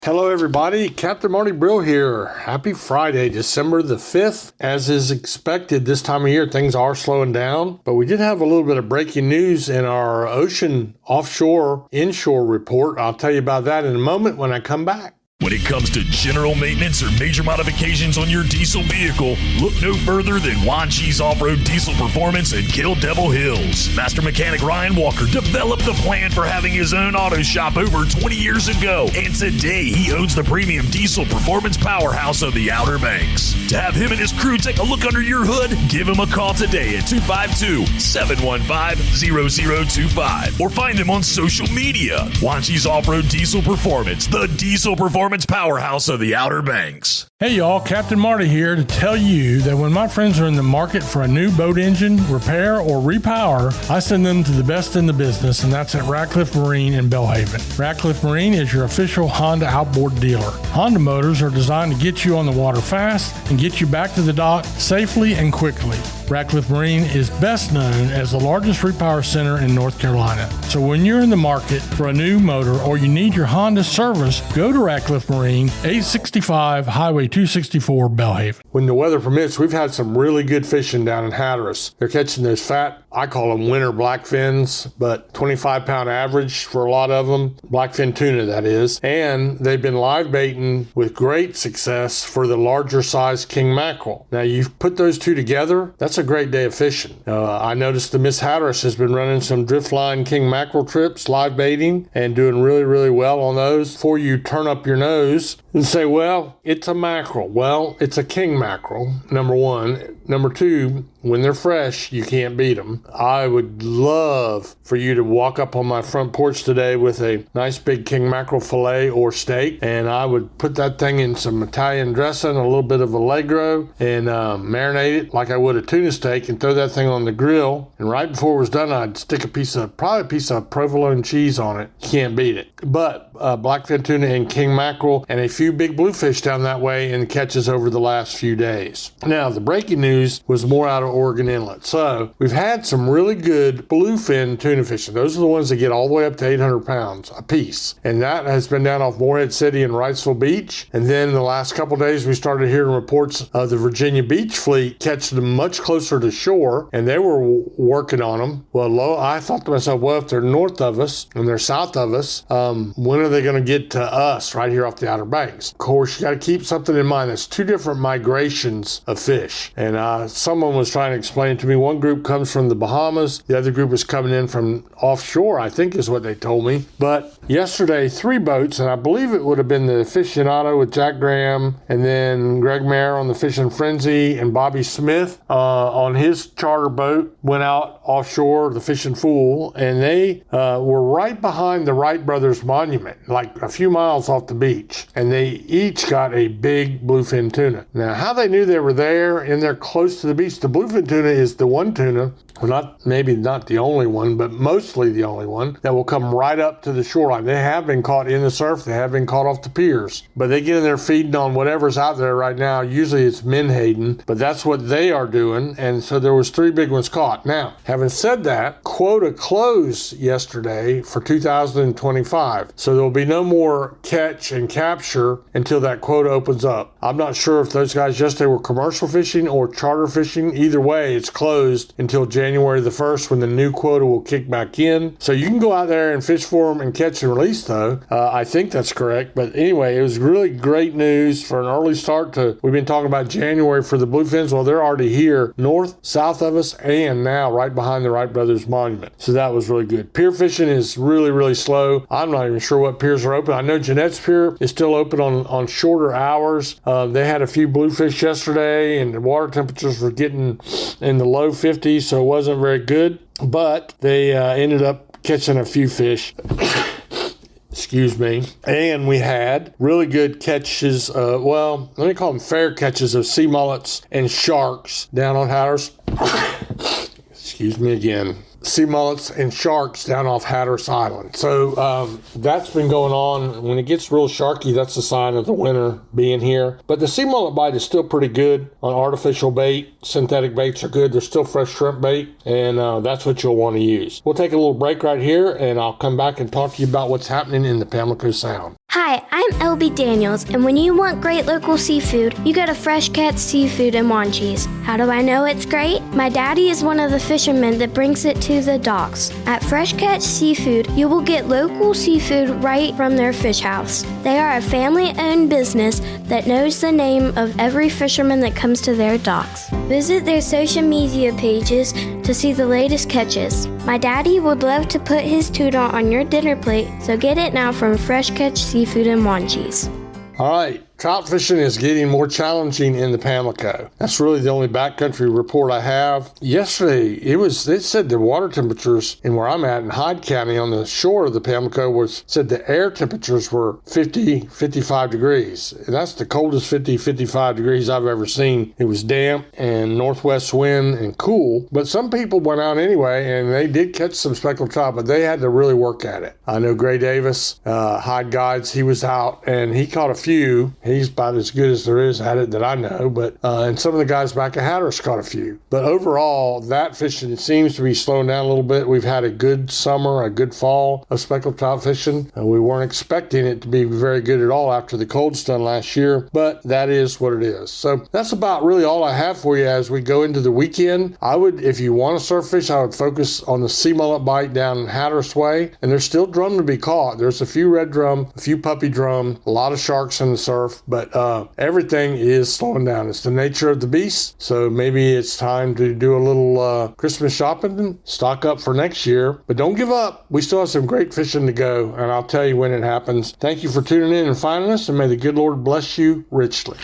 Hello everybody, Captain Marty Brill here. Happy Friday, December the 5th. As is expected this time of year, things are slowing down, but we did have a little bit of breaking news in our ocean offshore inshore report. I'll tell you about that in a moment when I come back. When it comes to general maintenance or major modifications on your diesel vehicle, look no further than Wanchi's Off-Road Diesel Performance in Kill Devil Hills. Master mechanic Ryan Walker developed the plan for having his own auto shop over 20 years ago, and today he owns the premium diesel performance powerhouse of the Outer Banks. To have him and his crew take a look under your hood, give him a call today at 252-715-0025 or find him on social media. Wanchi's Off-Road Diesel Performance, the diesel performance powerhouse of the Outer Banks. Hey y'all, Captain Marty here to tell you that when my friends are in the market for a new boat engine, repair, or repower, I send them to the best in the business, and that's at Ratcliffe Marine in Belhaven. Ratcliffe Marine is your official Honda outboard dealer. Honda motors are designed to get you on the water fast and get you back to the dock safely and quickly. Ratcliffe Marine is best known as the largest repower center in North Carolina. So when you're in the market for a new motor or you need your Honda service, go to Ratcliffe Marine, 865 Highway 264, Belhaven. When the weather permits, we've had some really good fishing down in Hatteras. They're catching those fat, I call them winter blackfins, but 25-pound average for a lot of them. Blackfin tuna, that is. And they've been live baiting with great success for the larger size king mackerel. Now, you put those two together, that's a great day of fishing. I noticed the Miss Hatteras has been running some driftline king mackerel trips, live baiting, and doing really, really well on those. Before you turn up your nose and say, well, it's a mackerel. Well, it's a king mackerel, number one. Number two, when they're fresh, you can't beat them. I would love for you to walk up on my front porch today with a nice big king mackerel fillet or steak, and I would put that thing in some Italian dressing, a little bit of Allegro, and marinate it like I would a tuna steak and throw that thing on the grill. And right before it was done, I'd stick probably a piece of provolone cheese on it. You can't beat it. But blackfin tuna and king mackerel and a few big bluefish down that way in the catches over the last few days. Now, the breaking news was more out of Oregon Inlet. So we've had some really good bluefin tuna fishing. Those are the ones that get all the way up to 800 pounds a piece. And that has been down off Morehead City and Wrightsville Beach. And then the last couple days, we started hearing reports of the Virginia Beach fleet catching them much closer to shore, and they were working on them. Well, I thought to myself, well, if they're north of us and they're south of us, when are they going to get to us right here off the Outer Banks? Of course, you got to keep something in mind. There's two different migrations of fish. And someone was trying to explain to me, one group comes from the Bahamas, the other group is coming in from offshore, I think is what they told me. But yesterday, 3 boats, and I believe it would have been the Aficionado with Jack Graham, and then Greg Mayer on the Fishing Frenzy, and Bobby Smith on his charter boat went out offshore, the Fishing Fool, and they were right behind the Wright Brothers Monument, like a few miles off the beach, and they each got a big bluefin tuna. Now, how they knew they were there and they're close to the beach, the bluefin tuna is the one tuna, well, maybe not the only one, but mostly the only one that will come right up to the shoreline. They have been caught in the surf. They have been caught off the piers, but they get in there feeding on whatever's out there right now. Usually it's menhaden, but that's what they are doing. And so there was 3 big ones caught. Now, having said that, quota closed yesterday for 2025. So there will be no more catch and capture until that quota opens up. I'm not sure if those guys yesterday were commercial fishing or charter fishing. Either way, it's closed until January the 1st when the new quota will kick back in. So you can go out there and fish for them and catch and release though. I think that's correct. But anyway, it was really great news for an early start to, we've been talking about January for the bluefins. Well, they're already here north, south of us, and now right behind the Wright Brothers Monument. So that was really good. Pier fishing is really, really slow. I'm not even sure what piers are open. I know Jeanette's Pier is still open on shorter hours. They had a few bluefish yesterday and the water temperatures were getting in the low 50s, so it wasn't very good, but they ended up catching a few fish. Excuse me. And we had really good catches, let me call them fair catches of sea mullets and sharks down on Hatteras. Excuse me again. Sea mullets and sharks down off Hatteras Island. So that's been going on. When it gets real sharky, that's a sign of the winter being here. But the sea mullet bite is still pretty good on artificial bait. Synthetic baits are good. They're still fresh shrimp bait, and that's what you'll want to use. We'll take a little break right here, and I'll come back and talk to you about what's happening in the Pamlico Sound. Hi, I'm LB Daniels, and when you want great local seafood, you go to Fresh Catch Seafood in Wanchese. How do I know it's great? My daddy is one of the fishermen that brings it to the docks. At Fresh Catch Seafood, you will get local seafood right from their fish house. They are a family-owned business that knows the name of every fisherman that comes to their docks. Visit their social media pages to see the latest catches. My daddy would love to put his tuna on your dinner plate, so get it now from Fresh Catch Seafood in Wanchese. All right. Trout fishing is getting more challenging in the Pamlico. That's really the only backcountry report I have. Yesterday, they said the water temperatures in where I'm at in Hyde County on the shore of the Pamlico said the air temperatures were 50, 55 degrees. And that's the coldest 50, 55 degrees I've ever seen. It was damp and northwest wind and cool, but some people went out anyway and they did catch some speckled trout, but they had to really work at it. I know Gray Davis, Hyde Guides, he was out and he caught a few. He's about as good as there is at it that I know, but and some of the guys back at Hatteras caught a few. But overall, that fishing seems to be slowing down a little bit. We've had a good summer, a good fall of speckled trout fishing. We weren't expecting it to be very good at all after the cold stun last year, but that is what it is. So that's about really all I have for you as we go into the weekend. I would, if you want to surf fish, I would focus on the sea mullet bite down Hatteras Way, and there's still drum to be caught. There's a few red drum, a few puppy drum, a lot of sharks in the surf, but everything is slowing down. It's the nature of the beast. So maybe it's time to do a little Christmas shopping and stock up for next year. But don't give up. We still have some great fishing to go, and I'll tell you when it happens. Thank you for tuning in and finding us, and may the good Lord bless you richly.